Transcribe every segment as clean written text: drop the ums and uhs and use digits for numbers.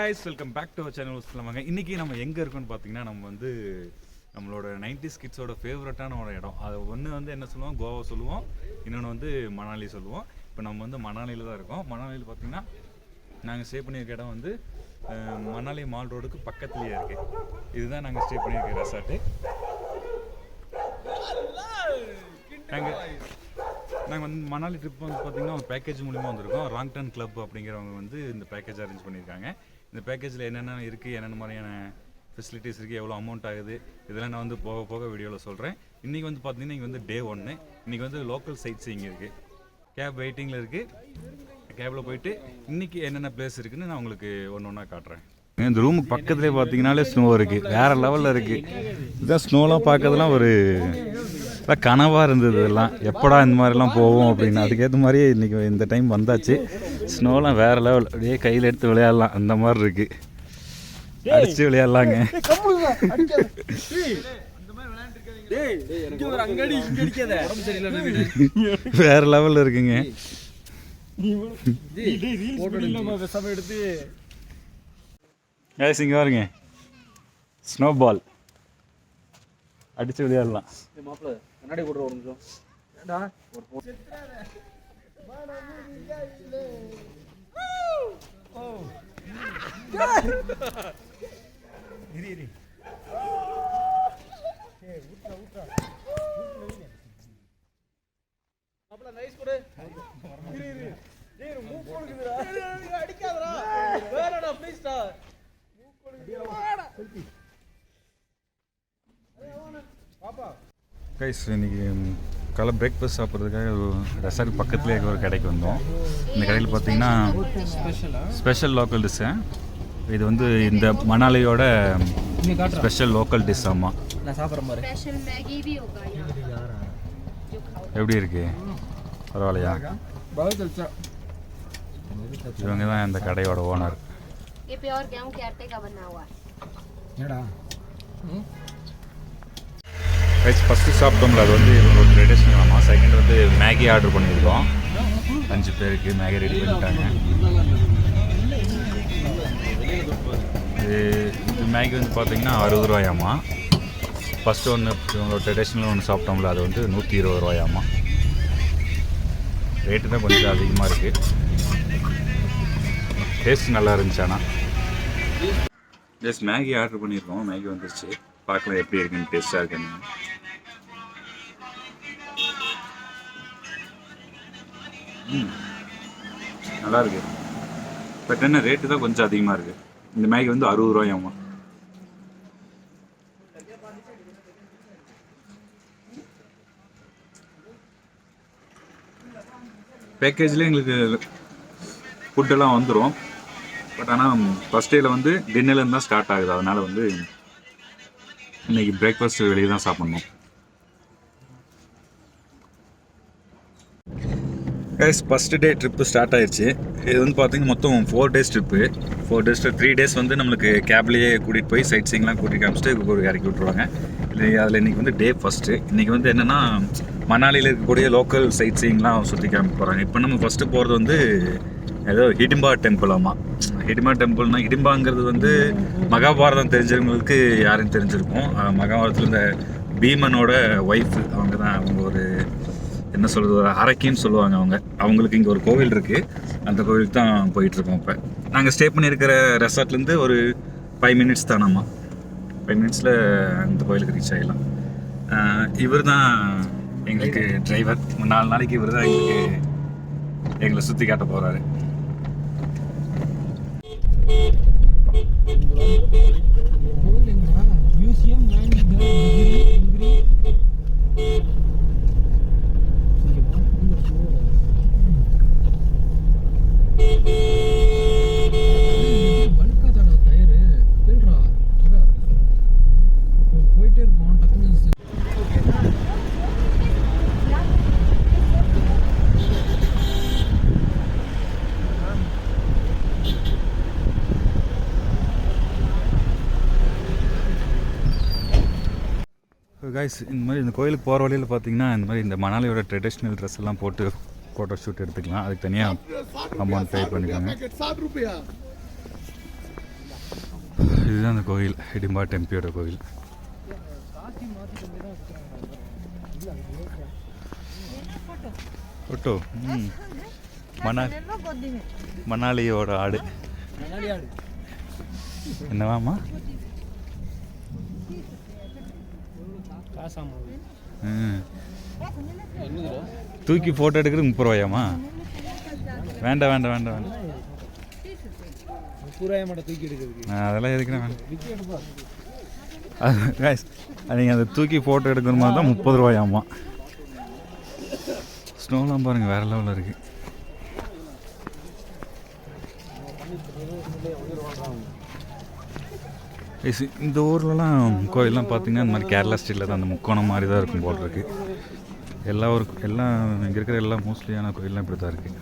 guys, welcome back to our channel. சொல்லுவாங்க இன்னைக்கு நம்ம எங்கே இருக்கோம்னு பார்த்தீங்கன்னா நம்ம வந்து நம்மளோட 90s கிட்ஸோட ஃபேவரட்டான ஒரு இடம். அது ஒன்று வந்து என்ன சொல்லுவோம், கோவா சொல்லுவோம், இன்னொன்று வந்து மணாலி சொல்லுவோம். இப்போ நம்ம வந்து மணாலியில் தான் இருக்கோம். மணாலியில் பார்த்தீங்கன்னா நாங்கள் ஸ்டே பண்ணியிருக்க இடம் வந்து மணாலி மால் ரோடுக்கு பக்கத்துலேயே இருக்குது. இதுதான் நாங்கள் ஸ்டே பண்ணியிருக்க ரெசார்ட்டு. நாங்கள் வந்து மணாலி ட்ரிப் வந்து பார்த்திங்கன்னா ஒரு பேக்கேஜ் மூலிமா வந்திருக்கோம். ராங்டன் கிளப் அப்படிங்கிறவங்க வந்து இந்த பேக்கேஜ் அரேஞ்ச் பண்ணியிருக்காங்க. இந்த பேக்கேஜில் என்னென்ன இருக்குது, என்னென்ன மாதிரியான ஃபெசிலிட்டிஸ் இருக்குது, எவ்வளோ அமௌண்ட் ஆகுது, இதெல்லாம் நான் வந்து போக போக வீடியோவில் சொல்கிறேன். இன்றைக்கி வந்து பார்த்திங்கன்னா இங்கே வந்து டே 1. இன்றைக்கி வந்து லோக்கல் சைட் சீயிங் இருக்குது. கேப் வெயிட்டிங்கில் இருக்குது. கேபில் போயிட்டு இன்றைக்கி என்னென்ன பிளேஸ் இருக்குதுன்னு நான் உங்களுக்கு ஒன்று ஒன்றா காட்டுறேன். இந்த ரூமுக்கு பக்கத்துலேயே பார்த்தீங்கன்னாலே ஸ்னோ இருக்குது, வேறு லெவலில் இருக்குது. இதுதான் ஸ்னோலாம் பார்க்கறதுலாம் ஒரு கனவாக இருந்தது. இதெல்லாம் எப்படா இந்த மாதிரிலாம் போவோம் அப்படின்னு. அதுக்கேற்ற மாதிரியே இன்றைக்கி இந்த டைம் வந்தாச்சு. ஸ்னோலாம் வேறு லெவல், அப்படியே கையில் எடுத்து விளையாடலாம் அந்த மாதிரி இருக்குது. அடிச்சு விளையாடலாங்க. வேற லெவலில் இருக்குங்க. இங்கே பாருங்க, ஸ்னோ பால் அடிச்சு விளையாடலாம். கண்ணாடி போடுற ஒரு நிமிஷம். கைஸ், இன்றைக்கி காலை பிரேக்ஃபாஸ்ட் சாப்பிட்றதுக்காக ரெசார்ட் பக்கத்துலேயே இருக்க ஒரு கடைக்கு வந்தோம். இந்த கடையில் பார்த்தீங்கன்னா ஸ்பெஷல் லோக்கல் டிஷ்ஷு. இது வந்து இந்த மணாலியோட ஸ்பெஷல் லோக்கல் டிஷ். ஆமாம், எப்படி இருக்கு? பரவாயில்லையா? இவங்க தான் இந்த கடையோட ஓனர். ஃபஸ்ட்டு சாப்பிட்டோம்ல, அது வந்து ஒரு ட்ரெடிஷ்னல். ஆமாம். செகண்ட் வந்து மேகி ஆர்டர் பண்ணியிருக்கோம். 5 பேருக்கு மேகி ரெடி பண்ணிட்டாங்க. இது மேகி வந்து பார்த்திங்கன்னா 60 ரூபாயாம்மா. ஃபஸ்ட்டு ஒன்று இவங்களோட ட்ரெடிஷ்னல் ஒன்று சாப்பிட்டோம்ல, அது வந்து 120 ரூபாயாம்மா. ரேட்டு தான் கொஞ்சம் அதிகமாக இருக்குது. டேஸ்ட் நல்லா இருந்துச்சு. ஆனால் ஜஸ்ட் மேகி ஆர்டர் பண்ணியிருக்கோம். மேகி வந்துருச்சு. பார்க்கலாம் எப்படி இருக்குன்னு, டேஸ்ட்டாக இருக்குன்னு. நல்லா இருக்கு. பட் என்ன ரேட்டு தான் கொஞ்சம் அதிகமாக இருக்குது. இந்த மேகி வந்து 60 ரூபாயாம்மா. பேக்கேஜில் எங்களுக்கு ஃபுட்டெல்லாம் வந்துடும். பட் ஆனால் ஃபஸ்ட் டேயில் வந்து டின்னர்லேருந்து தான் ஸ்டார்ட் ஆகுது. அதனால் வந்து இன்றைக்கி பிரேக்ஃபாஸ்ட் வெளியே தான் சாப்பிட்ணும். Guys, first day trip start ஆயிடுச்சு. இது வந்து பார்த்திங்கன்னா மொத்தம் 4 டேஸ் ட்ரிப்பு. 4 டேஸில் 3 டேஸ் வந்து நம்மளுக்கு கேப்லேயே கூட்டிகிட்டு போய் சைட் சீயிங்லாம் கூட்டிகிட்டு காமிச்சிட்டு ஒரு இறக்கி விட்ருவாங்க. அதில் இன்றைக்கி வந்து டே ஃபஸ்ட்டு. இன்றைக்கி வந்து என்னென்னா மணாலியில் இருக்கக்கூடிய லோக்கல் சைட் சீயிங்லாம் சுற்றி காமிக்க போகிறாங்க. இப்போ நம்ம ஃபஸ்ட்டு போகிறது வந்து ஏதோ ஹிடிம்பா டெம்பிள். ஆமாம், ஹிடிம்பா டெம்பிள்னால், ஹிடிம்பாங்கிறது வந்து மகாபாரதம் தெரிஞ்சவங்களுக்கு யாரும் தெரிஞ்சிருக்கும். மகாபாரதத்தில் இந்த பீமனோட ஒய்ஃபு அவங்க தான். அவங்க ஒரு என்ன சொல்கிறது, ஒரு அரக்கின்னு சொல்லுவாங்க. அவங்களுக்கு இங்கே ஒரு கோவில் இருக்குது. அந்த கோவிலுக்கு தான் போயிட்டுருக்கோம். இப்போ நாங்கள் ஸ்டே பண்ணியிருக்கிற ரெசார்ட்லேருந்து ஒரு 5 மினிட்ஸ் தானாம்மா. 5 மினிட்ஸில் அந்த கோவிலுக்கு ரீச் ஆகிடலாம். இவர் தான் எங்களுக்கு டிரைவர். 4 நாளைக்கு இவர் தான் எங்களை சுற்றி காட்ட போகிறாரு. கைஸ், இந்த மாதிரி இந்த கோயிலுக்கு போகிற வழியில் பார்த்தீங்கன்னா இந்த மாதிரி இந்த மணாலியோட ட்ரெடிஷ்னல் ட்ரெஸ் எல்லாம் போட்டு ஃபோட்டோ ஷூட் எடுத்துக்கலாம். அதுக்கு தனியாக அமௌண்ட் பே பண்ணிக்கோங்க. இதுதான் அந்த கோயில், ஹிடிம்பா டெம்பிளோட கோயில். ஃபோட்டோ மணாலியோட ஆடு என்னவாமா? தூக்கி ஃபோட்டோ எடுக்கிறது 30 ரூபாயாமா? வேண்டாம் வேண்டாம் வேண்டாம் வேண்டாம், அதெல்லாம் எதுக்குண்ணா வேண்டாம். நீங்கள் அதை தூக்கி ஃபோட்டோ எடுக்கிற மாதிரி தான் 30 ரூபாயாமா. ஸ்னோலாம் பாருங்கள், வேறு லெவலில் இருக்குது. இந்த ஊர்லலாம் கோயிலெலாம் பார்த்திங்கன்னா இந்த மாதிரி கேரளா ஸ்டைலில் தான் அந்த முக்கோணம் மாதிரி தான் இருக்கும் போல் இருக்குது. எல்லாம் இங்கே இருக்கிற எல்லா மோஸ்ட்லியான கோயிலெலாம் இப்படி தான் இருக்குது.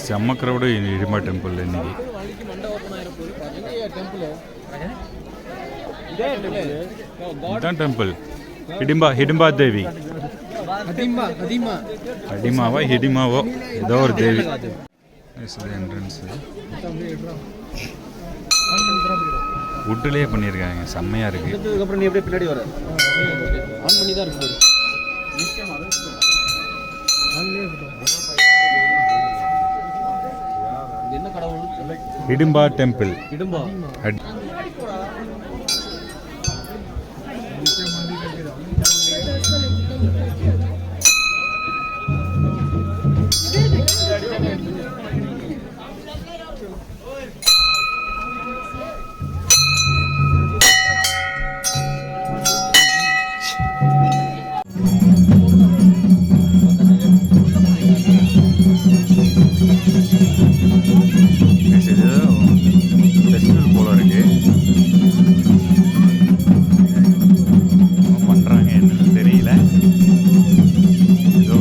செம்ம க்ரௌடு ஹிடிம்பா டெம்பிள் இன்னைக்கு. இதான் டெம்பிள் ஹிடிம்பா தேவி. ஹிடிமாவோ ஹிடிமாவோ ஏதோ ஒரு தேவி. என்ட்ரன்ஸு வுட்லேயே பண்ணியிருக்காங்க, செம்மையாக இருக்குது. அதுக்கப்புறம் நீ அப்படியே பின்னாடி வர ஆன் பண்ணி தான் இருக்கு. என்ன கடவுள்? ஹிடிம்பா டெம்பிள். ஹிடிம்பா ஃபெஸ்டிவல் போல இருக்கு. பண்ணுறாங்க என்னன்னு தெரியல. ஏதோ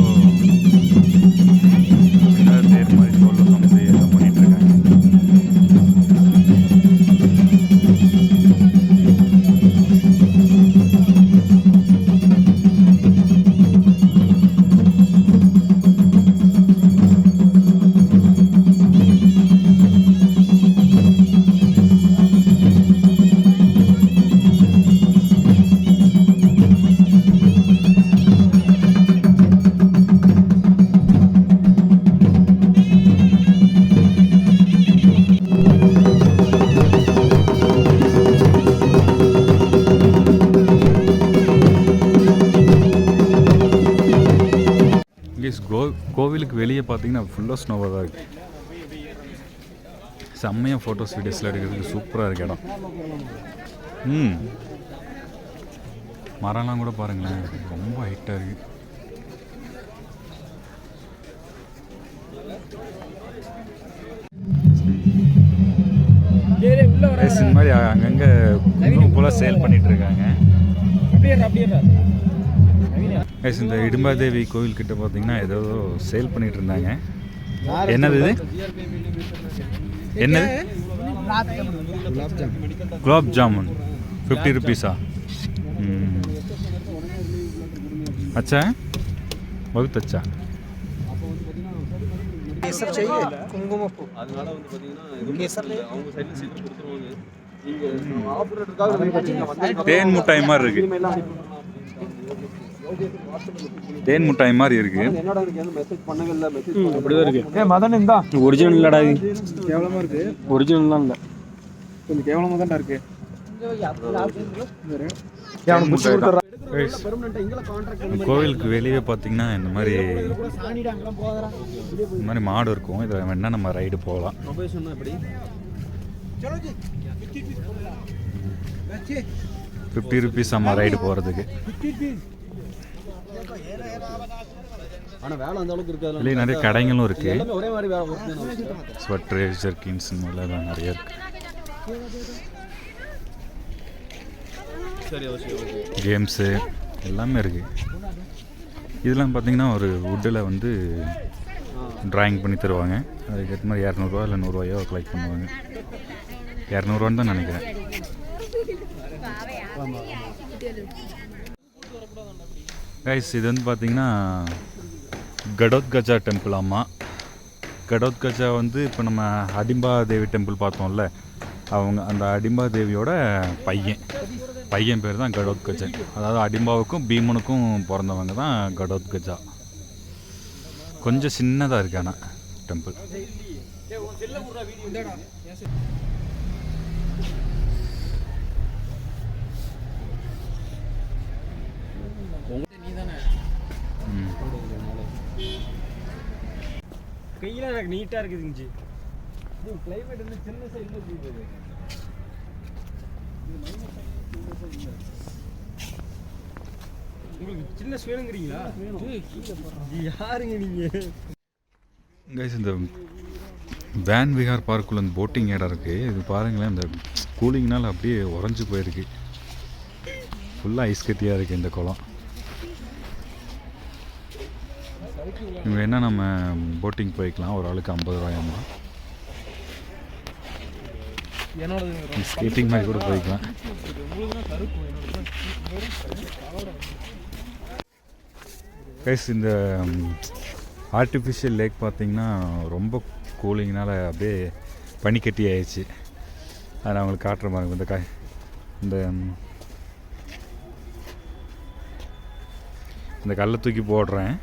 தேர் மாதிரி தோல்ல சமைச்சு ஏதோ பண்ணிட்டு இருக்காங்க. கோவிலுக்கு வெளியே பார்த்தீங்கன்னா ஃபுல்லாக ஸ்னோவாக தான் இருக்குது. செம்மையாக ஃபோட்டோஸ் வீடியோஸில் எடுக்கிறதுக்கு சூப்பராக இருக்குது இடம். மரம்லாம் கூட பாருங்களேன், ரொம்ப ஹைட்டாக இருக்குது. இந்த மாதிரி அங்கங்கே போல் சேல் பண்ணிகிட்ருக்காங்க. இந்த ஹிடிம்பா தேவி கோவில் கிட்ட பார்த்தீங்கன்னா ஏதோ சேல் பண்ணிட்டு இருந்தாங்க. என்னது இது? என்னது? குலாப் ஜாமுன் 50 रुपीஸா? अच्छा है, बहुत अच्छा. केसर चाहिए, कुंकुमपू. அதனால வந்து பாத்தீங்கன்னா கேசர் அவங்க சைடுல சீட் கொடுத்துருவாங்க. நீங்க ஆபரேட்டருக்காக வந்து தேன் முட்டாய் மாதிரி இருக்கு. தேன் முட்டாய் மாதிரி இருக்கு. என்னடா எனக்கு மெசேஜ் பண்ணவே இல்ல, மெசேஜ் அப்படியே இருக்கு. மதன் இந்தா ஒரிஜினல் இல்லடா, இது கேவலமா இருக்கு. ஒரிஜினல்லாம் இல்ல, கொஞ்சம் கேவலமா தான் இருக்கு. கோவிலுக்கு வெளியே பார்த்தீங்கன்னா இந்த மாதிரி மாடு இருக்கும். இதில் வேணால் நம்ம ரைடு போகலாம். 50 रुपीஸ் நம்ம ரைடு போகிறதுக்கு. இல்லையே நிறைய கடைங்களும் இருக்குது. ஸ்வெட்ரு, ஜெர்கின்ஸ் எல்லாம் நிறைய இருக்குது. கேம்ஸு எல்லாமே இருக்குது. இதெல்லாம் பார்த்திங்கன்னா ஒரு வுட்டில் வந்து ட்ராயிங் பண்ணி தருவாங்க. அதுக்கேற்ற மாதிரி 200 இல்லை 100 கலெக்ட் பண்ணுவாங்க. 200 தான் நினைக்கிறேன். கைஸ் இது வந்து பார்த்தீங்கன்னா கடோத்கஜா டெம்பிள். ஆமாம், கடோத்கஜா வந்து இப்போ நம்ம அடிம்பா தேவி டெம்பிள் பார்த்தோம்ல, அவங்க அந்த அடிம்பா தேவியோட பையன் பேர் தான் கடோத்கஜா. அதாவது அடிம்பாவுக்கும் பீமனுக்கும் பிறந்தவங்க தான் கடோத்கஜா. கொஞ்சம் சின்னதாக இருக்கு ஆனால் டெம்பிள். கையில் எனக்கு நீட்டாக இருக்குதுங்க. கிளைமேட் வந்து சின்ன சைடில் இருக்குது. உங்களுக்கு சின்ன வேணுங்கிறீங்களா? யாருங்க நீங்கள்? கைஸ் இந்த வேன் விஹார் பார்க்குள்ள இந்த போட்டிங் இடம் இருக்குது. இது பாருங்களேன், இந்த கூலிங்னால் அப்படியே உறைஞ்சி போயிருக்கு. ஃபுல்லாக ஐஸ் கட்டியாக இருக்குது இந்த குளம். இங்கே என்ன நம்ம போட்டிங் போய்க்கலாம், ஒரு ஆளுக்கு 50 ரூபாயாமா. ஸ்கேட்டிங் மாதிரி கூட போய்க்கலாம். கைஸ் இந்த ஆர்டிஃபிஷியல் லேக் பார்த்திங்கன்னா ரொம்ப கூலிங்னால் அப்படியே பனிக்கட்டி ஆயிடுச்சு. அதை நான் உங்களுக்கு காட்டுற மாதிரி இந்த கல்லை தூக்கி போடுறேன்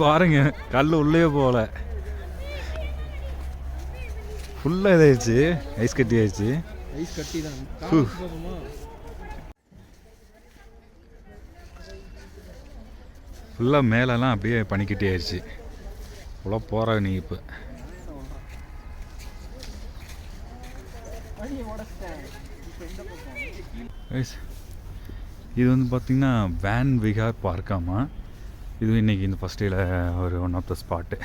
பாருங்க, கல் உள்ளே போகல, ஃபுல்லாக இதாகிடுச்சு, ஐஸ் கட்டி ஆயிடுச்சு. ஐஸ் கட்டி தான் ஃபுல்லாக மேலெல்லாம் அப்படியே பனிக்கட்டி ஆயிடுச்சு. இவ்வளோ போகிற நீ இப்போ இது வந்து பார்த்திங்கன்னா வேன் விஹார் பார்க்காமா. இது இன்றைக்கி இந்த ஃபஸ்ட் டேயில் ஒரு ஒன் ஆஃப் த ஸ்பாட்டு.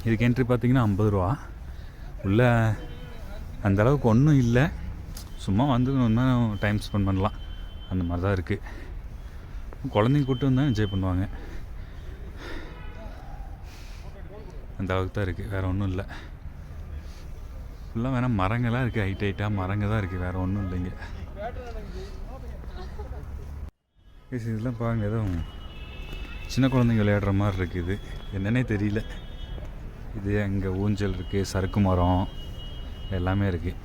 இதுக்கு என்ட்ரி பார்த்திங்கன்னா 50 ரூபா. உள்ள அந்தளவுக்கு ஒன்றும் இல்லை, சும்மா வந்து ஒன்றும் டைம் ஸ்பெண்ட் பண்ணலாம் அந்த மாதிரி தான் இருக்குது. குழந்தைங்க கூப்பிட்டு வந்தால் என்ஜாய் பண்ணுவாங்க. அந்த அளவுக்கு தான் இருக்குது, வேறு ஒன்றும் இல்லை. ஃபுல்லாக வேணால் மரங்களாக இருக்குது, ஹைட்டாக மரங்கள் தான் இருக்குது, வேறு ஒன்றும் இல்லைங்க. இதெல்லாம் பாருங்கள், ஏதோ சின்ன குழந்தைங்க விளையாடுற மாதிரி இருக்குது, என்னன்னே தெரியல. இது அங்கே ஊஞ்சல் இருக்குது, சறுக்கு மரம் எல்லாமே இருக்குது.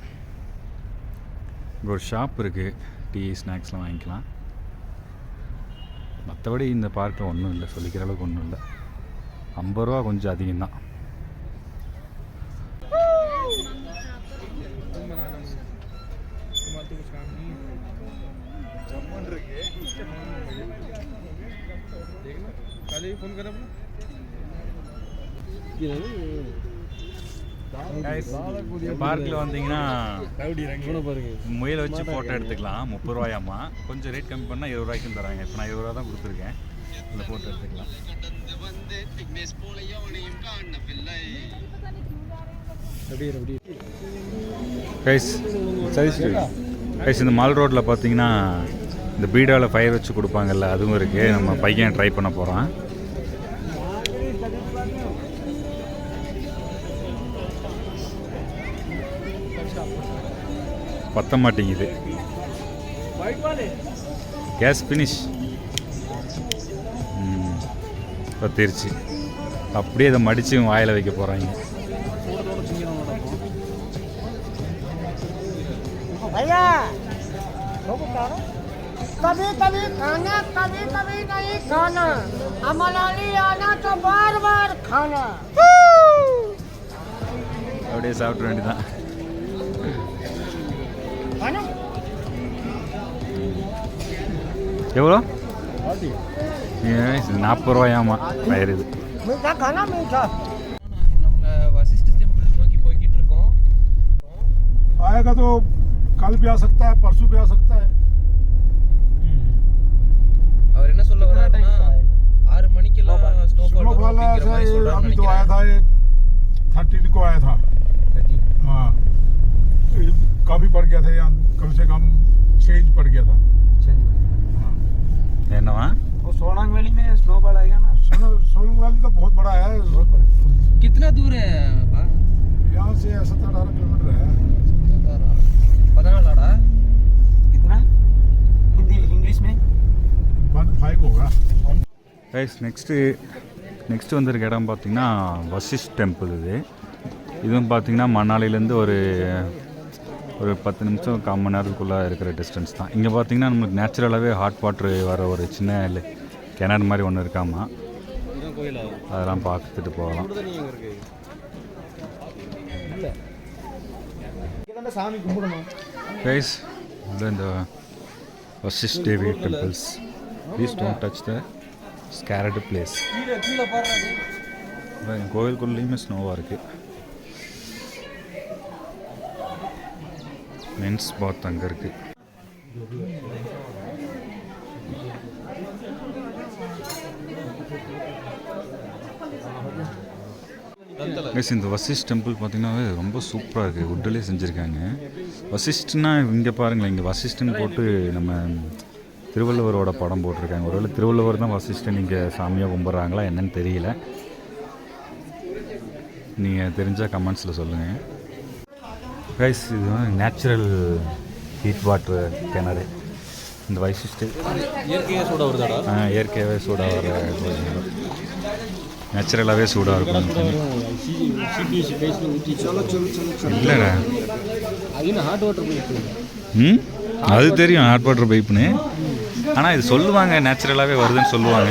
இங்கே ஒரு ஷாப் இருக்குது, டீ ஸ்நாக்ஸ்லாம் வாங்கிக்கலாம். மற்றபடி இந்த பார்க்கில் ஒன்றும் இல்லை, சொல்லிக்கிற அளவுக்கு ஒன்றும் இல்லை. 50 ரூபா கொஞ்சம் அதிகம்தான். பார்க்கில் வந்தீங்கன்னா முயலை வச்சு ஃபோட்டோ எடுத்துக்கலாம். 30 ரூபாயாம்மா. கொஞ்சம் ரேட் கம்மி பண்ணால் 20 ரூபாய்க்கும் தராங்க. இப்போ நான் 20 ரூபா தான் கொடுத்துருக்கேன். அதில் ஃபோட்டோ எடுத்துக்கலாம். கைஸ் இந்த மால் ரோட்டில் பார்த்தீங்கன்னா இந்த பீடாவில் ஃபயர் வச்சு கொடுப்பாங்கல்ல, அதுவும் இருக்குது. நம்ம பையன் ட்ரை பண்ண போகிறான். பத்த மாட்டேங்குது, கேஸ் ஃபினிஷ். பத்திருச்சு. அப்படியே அதை மடித்து வாயில் வைக்க போகிறாங்க. कभी कभी खाना, कभी कभी नहीं खाना, अमलाली आना तो बार बार खाना. அப்படியே சாப்பிட வேண்டியதான். எவ்வளோ? 40 ரூபாயாமா பயிர். இது मीठा खाना मीठा. நம்ம வசிஷ்ட டெம்பிள் நோக்கி போய்கிட்டு இருக்கோம். आएगा तो कल भी आ सकता है, परसों भी आ सकता है. அவர் என்ன சொல்ல வராருன்னா 6 மணிக்கெல்லாம் स्नोफॉल अभी तो आया था, 13 को आया था. हाँ, काफी पड़ गया था यहाँ, कम से कम 6 इंच पड़ गया था. என்னவா? वो सोनांग वैली में स्नोफॉल आएगा ना. सोलंग वैली तो बहुत बड़ा है. कितना दूर है? यहाँ से 17-18 किलोमीटर है. கைஸ் நெக்ஸ்ட்டு வந்திருக்க இடம் பார்த்திங்கன்னா வசிஷ்ட் டெம்பிள் இதுவும் பார்த்திங்கன்னா மணாலிலேருந்து ஒரு 10 நிமிஷம் 1/4 மணி நேரத்துக்குள்ளே இருக்கிற டிஸ்டன்ஸ் தான். இங்கே பார்த்திங்கன்னா நம்மளுக்கு நேச்சுரலாகவே ஹாட் வாட்ரு வர ஒரு சின்ன கிணறு மாதிரி ஒன்று இருக்காமா, அதெல்லாம் பார்த்துட்டு போகலாம். சாமி கும்பிடணும் கைஸ் இந்த Vashisht Devi temples. Please don't touch the sacred place. கோவிலுக்குள்ளேயுமே ஸ்னோவாக இருக்குது. மென்ஸ் பாத் அங்கே இருக்குது. இந்த வசிஷ்ட் டெம்பிள் பார்த்திங்கன்னா ரொம்ப சூப்பராக இருக்குது. வுட்டிலே செஞ்சுருக்காங்க. வசிஷ்ட்னா இங்கே பாருங்களேன், இங்கே வசிஷ்டன்னு போட்டு நம்ம திருவள்ளுவரோட படம் போட்டிருக்காங்க. ஒருவேளை திருவள்ளுவர் தான் வசிஷ்டன் இங்கே சாமியாக கும்பிட்றாங்களா என்னன்னு தெரியல. நீங்கள் தெரிஞ்சால் கமெண்ட்ஸில் சொல்லுங்கள். கைஸ் இது வந்து நேச்சுரல் ஹீட் வாட்டர் கிணறு. இந்த வசிஷ்டு இயற்கையாக சூடாக வருதாடா? இயற்கையாகவே சூடாக வர நேச்சுரலாகவே சூடாக இருக்கும். இல்லைடா ஹாட் வாட்டர் பைப்பு. அது தெரியும் ஹாட் வாட்டர் பைப்புன்னு. ஆனால் இது சொல்லுவாங்க நேச்சுரலாகவே வருதுன்னு சொல்லுவாங்க.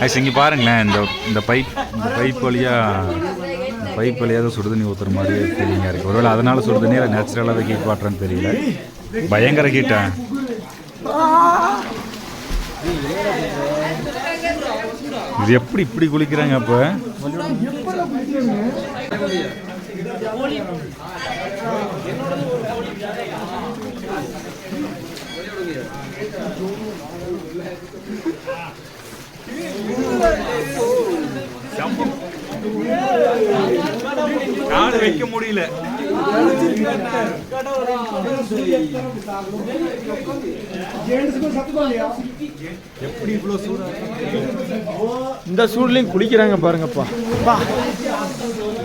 ஐஸ் இங்கே பாருங்களேன், இந்த பைப் வழியாக தான் சுடுதண்ணி ஊற்றுற மாதிரியே ஃபீலிங்காக இருக்குது. ஒருவேளை அதனால் சுடுதண்ணி அதை நேச்சுரலாகவே ஹீட் வாட்டர்னு தெரியல. பயங்கர ஹீட்டா. இது எப்படி இப்படி குளிக்கிறாங்க அப்போ? காடு வைக்க முடியல. எப்படி இவ்வளோ சூடா? இந்த சூடுலையும் குளிக்கிறாங்க பாருங்கப்பா.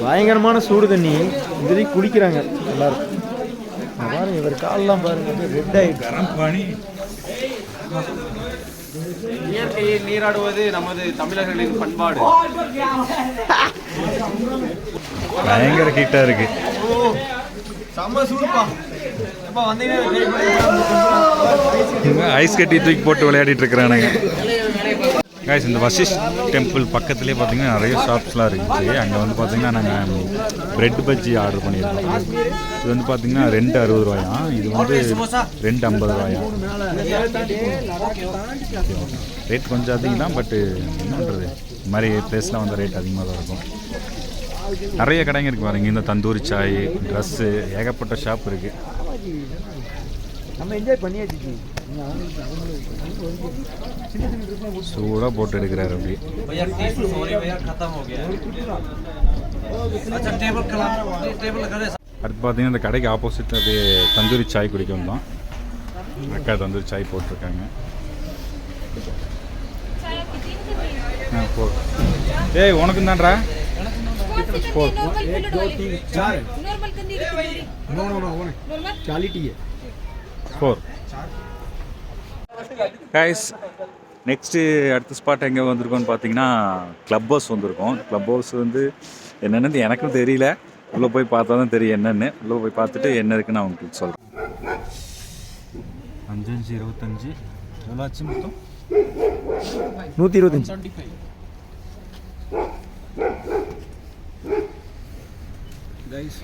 பயங்கரமான சூடு தண்ணி, இதுலேயும் குளிக்கிறாங்க எல்லாரும். பாருங்க இவர் காலெல்லாம் பாருங்க ரெட் ஆகிட்டு. கரம் பானி. இயற்கையை நீராடுவது நமது தமிழர்களின் பண்பாடு. பயங்கர ஹீட்டா இருக்கு. செம்ம சூடுப்பா. ஐஸ் கட்டி தூக்கி போட்டு விளையாடிட்டு இருக்கிறானுங்க. கைஸ் இந்த வசிஷ்ட் டெம்பிள் பக்கத்துலேயே பார்த்தீங்கன்னா நிறைய ஷாப்ஸ்லாம் இருந்துச்சு. அங்கே வந்து பார்த்தீங்கன்னா நாங்கள் பிரெட் பஜ்ஜி ஆர்டர் பண்ணியிருக்கோம். இது வந்து பார்த்தீங்கன்னா 2 60 ரூபாயாம், இது வந்து 2 50 ரூபாயாம். ரேட் கொஞ்சம் அதிகம் தான், பட்டு என்ன பண்ணுறது, இந்த மாதிரி பிளேஸ்லாம் வந்து ரேட் அதிகமாக தான் இருக்கும். நிறைய கடைங்க இருக்குது பாருங்க. இந்த தந்தூரி சாய், ட்ரெஸ்ஸு, ஏகப்பட்ட ஷாப் இருக்குது. நம்ம என்ஜாய் பண்ணியாச்சு. சூடாக போட்டு எடுக்கிறாரு அப்படி. அடுத்து பார்த்தீங்கன்னா இந்த கடைக்கு ஆப்போசிட் அப்படியே தந்தூரி சாய் குடிக்க வந்தோம். அக்கா தந்தூரி சாய் போட்டிருக்காங்க. ஏய் உனக்கு தான்டா கைஸ். நெக்ஸ்ட்டு அடுத்த ஸ்பாட் எங்கே வந்திருக்கோன்னு பார்த்தீங்கன்னா க்ளப் ஹவுஸ் வந்திருக்கோம். க்ளப் ஹவுஸ் வந்து என்னென்னு எனக்கும் தெரியல. உள்ளே போய் பார்த்தா தான் தெரியும் என்னென்னு. உள்ளே போய் பார்த்துட்டு என்ன இருக்குன்னு நான் உங்களுக்கு சொல்கிறேன். 5 5 25 எவ்வளோ ஆச்சு மொத்தம்? 125. கைஸ்,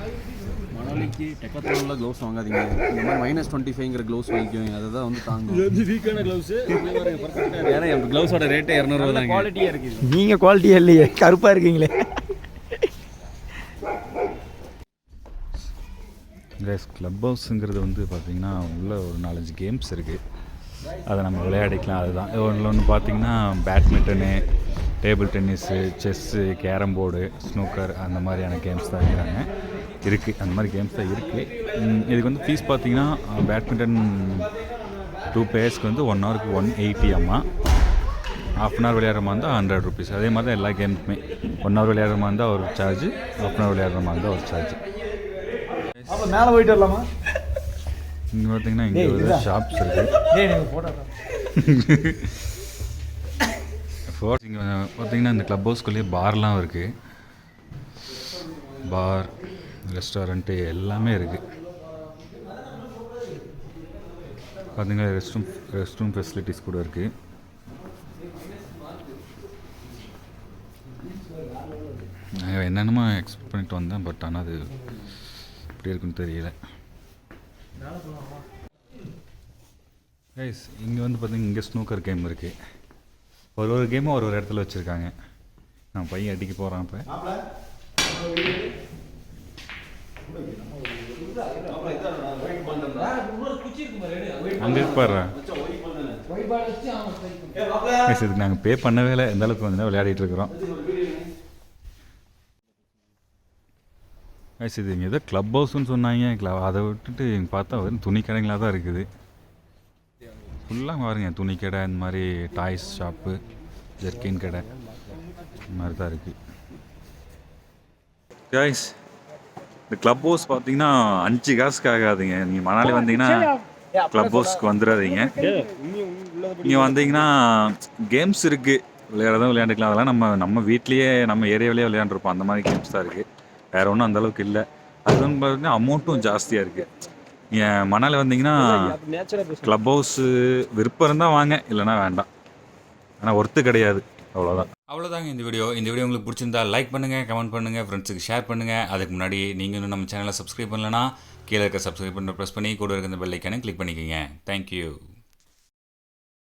மணாலிக்கு டெக்கத்லானில் க்ளவுஸ் வாங்காதீங்க. இந்த மாதிரி -25ங்கிற க்ளவுஸ் வாங்கிக்குவீங்க. அதை தான் வந்து தாங்க. இது வீக்கான க்ளவுஸு. ஏன்னா என் க்ளவுஸோட ரேட்டே 200 ரூபா தான். குவாலிட்டியாக இருக்குது. நீங்கள் குவாலிட்டியாக இல்லையே, கருப்பாக இருக்கீங்களே. கைஸ் க்ளப் ஹவுஸுங்கிறது வந்து பார்த்திங்கன்னா உள்ளே ஒரு 4-5 கேம்ஸ் இருக்குது. அதை நம்ம விளையாடிக்கலாம். அதுதான் ஒன்று பார்த்திங்கன்னா badminton, table tennis, chess, carrom board, snooker, அந்த மாதிரியான கேம்ஸ் தான் இருக்குது. அந்த மாதிரி கேம்ஸ் தான் இருக்குது. இதுக்கு வந்து ஃபீஸ் பார்த்திங்கன்னா பேட்மிண்டன் 2 பேர்ஸ்க்கு வந்து 1 ஹவருக்கு 180 அம்மா. ½ அன் ஹவர் விளையாடுற மாதிரி இருந்தால் 100 ருபீஸ். அதே மாதிரி தான் எல்லா கேம்ஸுமே 1 ஹவர் விளையாடுற மாதிரி இருந்தால் ஒரு சார்ஜ், ½ அன் ஹவர் விளையாடுற மாதிரி இருந்தால் ஒரு சார்ஜ். மேலே போயிட்டு வரலாமா? இங்கே பார்த்தீங்கன்னா இங்கே ஒரு ஷாப்ஸ் இருக்குது. இங்கே பார்த்தீங்கன்னா இந்த க்ளப் ஹவுஸ்குள்ளேயே பார்லாம் இருக்குது. பார், ரெஸ்டாரண்ட்டு எல்லாமே இருக்குது. பார்த்தீங்கன்னா ரெஸ்ட் ரூம் ஃபெசிலிட்டிஸ் கூட இருக்குது. நான் என்னென்னமோ எக்ஸ்பெக்ட் பண்ணிட்டு வந்தேன், பட் ஆனால் அது எப்படி இருக்குன்னு தெரியல. கைஸ் இங்கே வந்து பார்த்தீங்கன்னா இங்கே ஸ்னூக்கர் கேம் இருக்குது. ஒரு கேமும் ஒரு இடத்துல வச்சுருக்காங்க. நான் பையன் அடிக்க போகிறான். இப்போ அங்கே இருப்பாடுறேன். இதுக்கு நாங்கள் பே பண்ணவே இல்லை. எந்த அளவுக்கு வந்து விளையாடிட்டு இருக்கிறோம். இது இங்கே ஏதோ க்ளப் ஹவுஸ்ன்னு சொன்னாங்க. அதை விட்டுட்டு பார்த்தா வெறும் துணி கடைங்களாக தான் இருக்குது. ஃபுல்லாக பாருங்க, துணி கடை, இந்த மாதிரி டாய்ஸ் ஷாப்பு, ஜெர்கின் கடை, இந்த மாதிரி தான் இருக்குது. கைஸ் இந்த க்ளப் ஹவுஸ் பார்த்தீங்கன்னா 5 காசுக்கு ஆகாதுங்க. நீங்கள் மணாலி வந்தீங்கன்னா க்ளப் ஹவுஸ்க்கு வந்துடாதீங்க. இங்கே வந்தீங்கன்னா கேம்ஸ் இருக்குது, விளையாண்டுக்கலாம். அதெல்லாம் நம்ம வீட்லேயே நம்ம ஏரியாவிலேயே விளையாண்டுருப்போம். அந்த மாதிரி கேம்ஸ் தான் இருக்குது. வேறு ஒன்றும் அந்தளவுக்கு இல்லை. அது வந்து பார்த்தீங்கன்னா அமௌண்ட்டும் ஜாஸ்தியாக இருக்குது. நீங்கள் மணாலி வந்தீங்கன்னா க்ளப் ஹவுஸு விருப்பம் இருந்தால் வாங்க, இல்லைனா வேண்டாம். ஆனால் ஒர்த்து கிடையாது. அவ்வளோதாங்க இந்த வீடியோ. உங்களுக்கு பிடிச்சிருந்தா லைக் பண்ணுங்கள், கமெண்ட் பண்ணுங்கள், ஃப்ரெண்ட்ஸுக்கு ஷேர் பண்ணுங்கள். அதுக்கு முன்னாடி நீங்கள் இன்னும் நம்ம சேனலை சப்ஸ்கிரைப் பண்ணலன்னா கீழே இருக்க சப்ஸ்கிரைப் பண்ண ப்ரெஸ் பண்ணி கூட இருக்க இந்த பெல் ஐக்கானை கிளிக் பண்ணிக்கோங்க. தேங்க்யூ.